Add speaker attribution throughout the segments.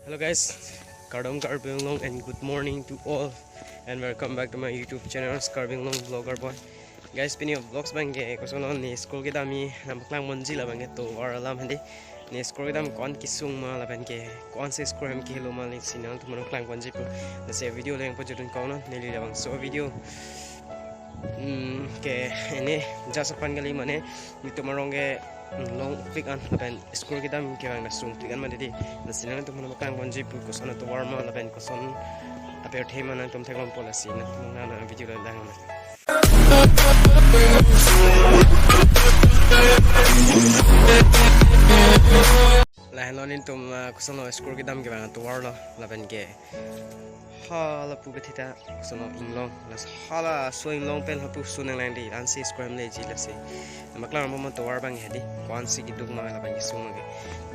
Speaker 1: Hello guys, Karbi Anglong and good morning to all and welcome back to my YouTube channel Karbi Anglong Vlogger Boy. Guys, pini vlogs bangge kosono ni school kita mi namaklang monji la bangge tovar alam handi ni school kita kon kisung ma la bangge kon se school ham ki hello ma li sinang tu manaklang monji po na se video leng po judun kono neli labangso video ke ini jasa pangali mane itu marongge long pick an lapen school kita ke bang nasung pick an ma dedi na sinang tu manaklang monji po kosono tovar ma lapen koson aper thema na tum thekon policy na tumana video la lang lahelonin tum kusono school kita ke bang tovar la lapen ke hala pu betita kusono Anglong las hala so Anglong pen hapu sunang landi ansi scram le ji lase maklar mo tovar bang hedi kon si giduk ma lapen ke sung ge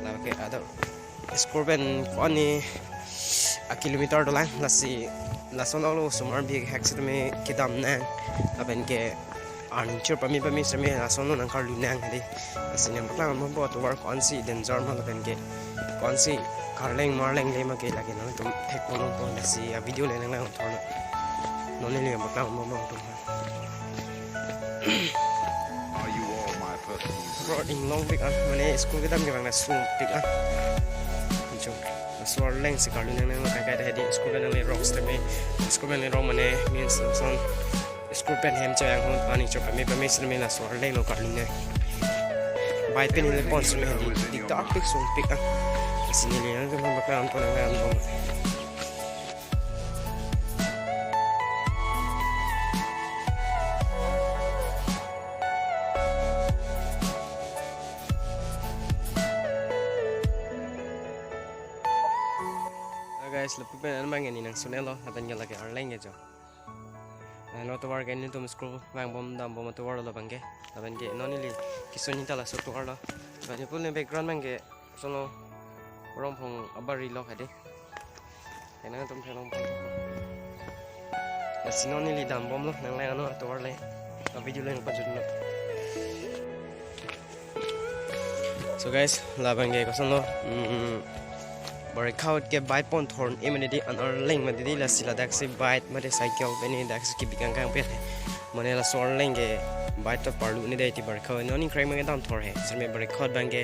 Speaker 1: la ke ada school pen kon ni a kilometer dolang lasi lason alo sumar bi hexit me kidam na lapen ke anchur pami seme lason nang kar lunang hedi asine maklar mo bo tovar kon si danger ma lapen ke kon si karleng marleng le ma ke lagi no tum thek ko no lasi a video le nang lang thor no ne le maklar mo tum
Speaker 2: Are you all my personal?
Speaker 1: bro Anglong pick an mane school kidam ke bang na sung pick an jo swar leng se karlu nang kai kai hedi school pen le rocks te me school pen le ro mane means son school pen hem chang hon pani chop me se me la swar leng no karlu ne bai pen le pon se me hedi dik ta pick sung pick an sini le nang ko bakal on nang nang guys lepu pen an bang ni nang sunelo aban gala ke arleng ge jo no tovar ge ni tum scroll bang bom dam bom tovar lo bang ge aban ge no ni li kisoni tala so tovar lo bani pul ne background bang ge sono rom phong abari lo hade ena tum thelong ya sino ni li dam bom lo nang lai no tovar le video le pa judno so guys la bang ge ko sono bari kaut ke bite pon thorn immediately an leng ma didi la sila dak se bite ma de cycle beni dak se ki bikang kang pe mane la sor leng ge bite to parlu ni dai ti bari khaw no ni krai ma ge dam thor he se me bari khaw bang ge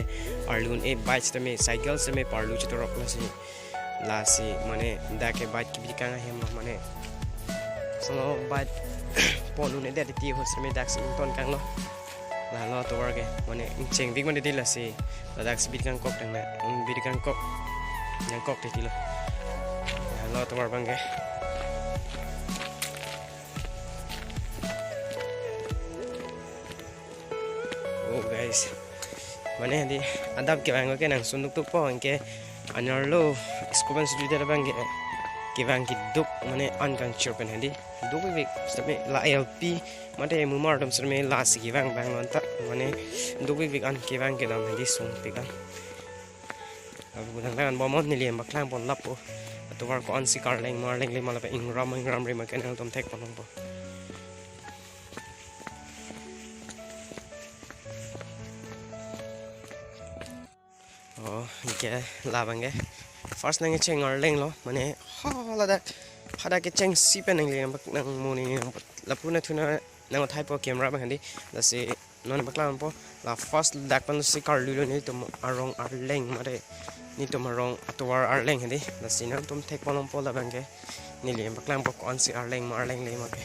Speaker 1: arlun e bite se me cycle se me parlu chi to rok la si mane dak ke bite ki bikang he ma mane so bite pon lu ne de ti ho se me dak se ton kang lo la lo to war ge mane cheng big ma didi la si la dak se bikang kok tang na bikang kok yang kok di tilo lo tovar bangge oh guys mane di adap ke bang ke nang sunduk tuk po ke anar lo skoban su di bangge ke bang ki duk mane an kang chirpen handi duk bi stame la lp mate mu mar dum srme la si ki bang bang lon ta mane duk bi an ke bang ke dam handi sung pikan abu nang lan bomon ni lem baklang pon lapo tovar ko an si karleng marleng le mala pe ingram re ma kenal tom tek pon po oh ke labang ge first nang cheng arleng lo mane hala da hada ke cheng si pe nang lem bak nang moni lapu na thuna nang thai po camera ba handi la se non baklang po la first dak pan si karlu ni tom arong arleng mare ni to marong atovar arleng hedi la sina tum thek palom pola bangge ni le baklang pok on si arleng ma arleng le ma ke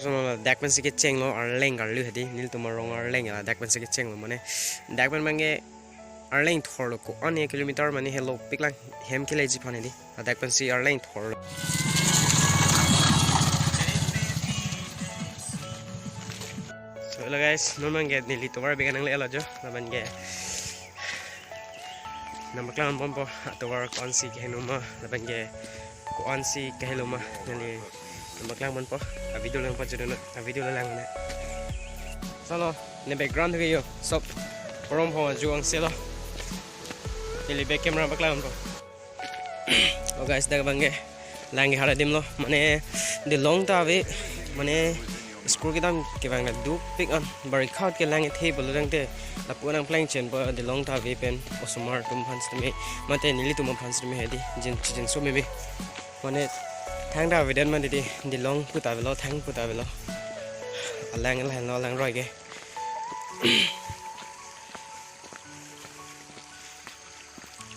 Speaker 1: so dak pan si ke cheng lo arleng gar lu hedi nil to marong arleng la dak pan si ke cheng lo mane dak pan bangge arleng thor lo ko 1 kilometer mane hello piklang hem ke le ji phane di dak pan si arleng thor so hello guys no mangge ni li tovar be kanang le ala jo la bangge namaklan bombo atovar konsi kehenuma labangge konsi keheluma neli namaklan bombo a video lang pa juduna a video lang na salo ne background ge yo sop prom ho juang selo neli back camera baklan bombo oh guys daga bangge langi hara dimlo mane de long ta ve mane screw kita kebang na du pick on bari khaut ke lang table lang te la punang plank chen ba de long ta ve pen osmar tum phans me mate nili tum phans me hedi jin so me mane thang da ve den man de de long puta ve lo thang puta ve lo lang lo lang roi ke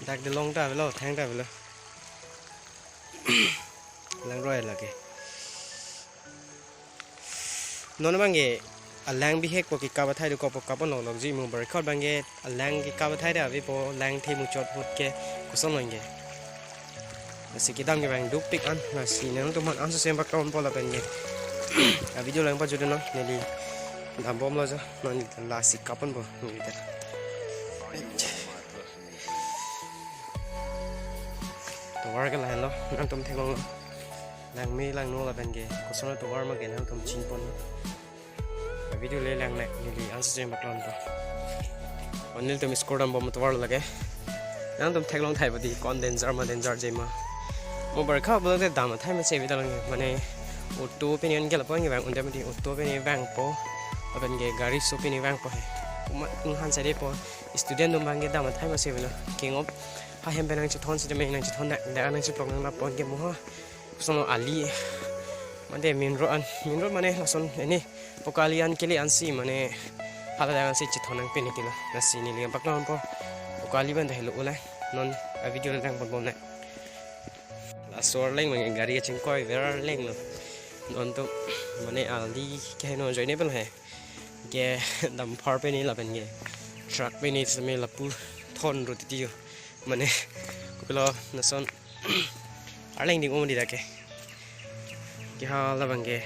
Speaker 1: dak de long ta ve lo thang ta ve lo lang roi la ke non bangge alang bi hek ko ki ka ba thai ko ka pa no log ji mu bar khot bangge alang ki ka ba thai da vi po lang the mu chot hot ke ko son nge si ki dam ge bang du pick an na si ne to man an so sem ba ka on pola bangge a video lang pa judo no neli am bom lo ja non la si ka pon bo ni ta to war ga la lo nan tom the long lang mi lang no la bangge ko son to war ma ge nan tom chin pon video le lang nek nili an se ma klam to onil to miss kodam bom to war lage nan tom theklong thai bodi condenser ma denser je ma mo bar kha bo de dam thai ma se vi dalang mane auto opinion gel po ngi bang unde mati auto opinion bang po aben ge gari so opinion bang po he ma han sa de po student dum bang ge dam thai ma se vi no king of ha hem benang che thon se de me nang che thon na da nang che plong na pon ge mo ha sono ali mande min ro mane lason ini pokalian kili ansi mane hala dangan si chithonang penikila nasi ni liang paklan po pokali ban da helo ula non a video lang bon bon na la sor leng mang gari ching koi vera leng no non to mane ali ke no joine bel he ge dam phar pe ni la ben ge truck pe ni sme la pu thon ro ti yo mane ko lo nason arleng ding om di da ke ha la bangge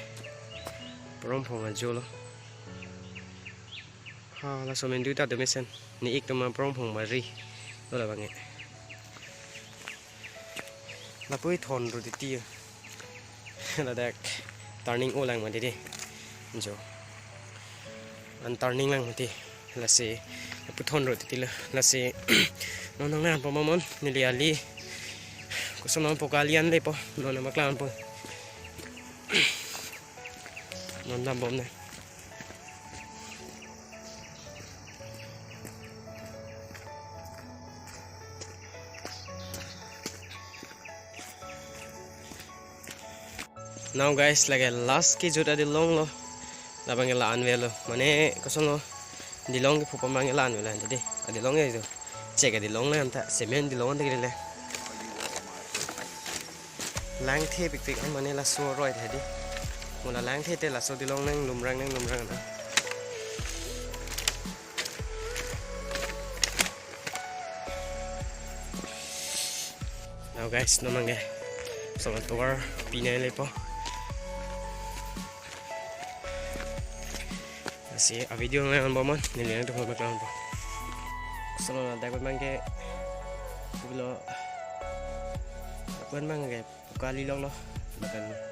Speaker 1: prom phong a jolo ha la so men du ta de mesen ni ik to ma prom phong ma ri lo la bangge la pui thon ru ti la dak turning o lang ma de jo an turning lang ti la se pu thon ru ti la se non nang na po mon ni li ali ko so non pokalian le po no na maklan po non dam bom ne now guys like last ki juta di long lo labang la an velo mane kosono di long ki phupa mang la an vela ndi adi long e jo check di long la anta semen di long de le lang the pik pik an mane la so roi thadi mula lang the te la so di long nang lum rang na now guys no mangi so tovar pinai le po asi a video nang bomon ni le to ma klan po so na da ko mangi bilo ban mangi kali long lo bakan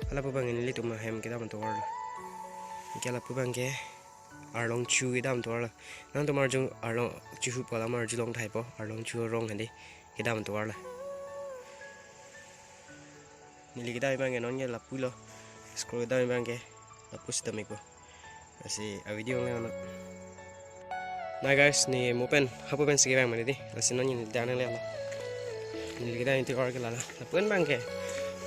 Speaker 1: ala pu bangin li tuma hem kita man tovar ke la pu bangge arlong chu kita man tovar nan tomar jung arlong chu hu pala mar julong thai po arlong chu rong handi kita man tovar la ni kita bangge non la pu lo scroll da bangge la pu stamik po asi a video nang na guys ni mopen hapu ben sige bang mani di asi non ni dan le la ni kita ni tovar ke la la pu bangge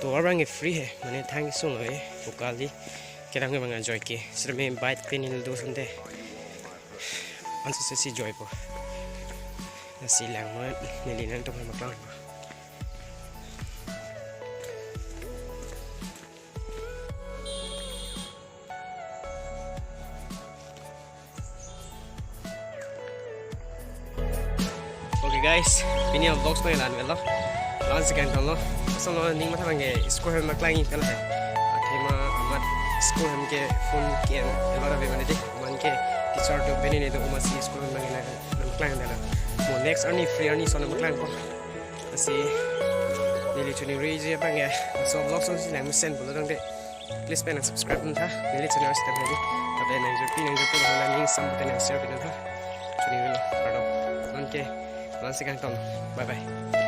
Speaker 1: तो और बंगे फ्री है मैंने thank you so much बुकाली केरंग बंगा जॉय के सिर्फ मैं बाइट पे नील दो सुनते अंस से सी जॉय पो सी लैंग में नीली नंग तो मैं मकलां ओके गाइस पिनी अब ब्लॉग्स में लान वेलो लान से कैन लो so lo ning ma thange school hem maklang in kala athema amat school hem ke phone ke elora be mane de man ke teacher to benine de uma si school hem ngena maklang dala mo next ani free ani so na maklang ko asi nili chuni raise bange so vlog so si lang send bolo dang de please pen subscribe na nili chuni ras ta de tabe nang jo pin nang jo ko na ning sam ta na share bi na chuni velo pardon man ke lan se kan ton bye bye